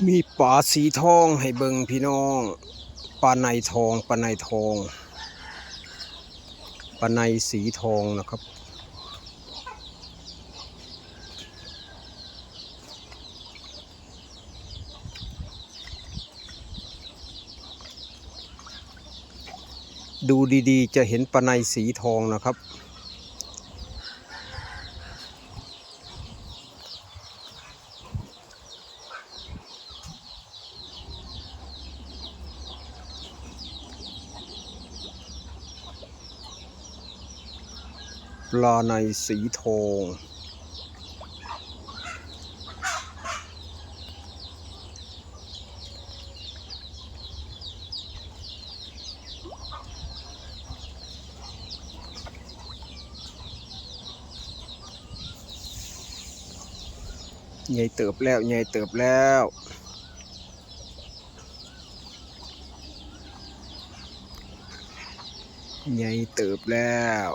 มีปลาสีทองให้เบิ่งพี่น้องปลาในทองปลาในทองปลาในสีทองนะครับดูดีๆจะเห็นปลาในสีทองนะครับปลาในสีทองใหญ่เติบแล้วใหญ่เติบแล้วใหญ่เติบแล้ว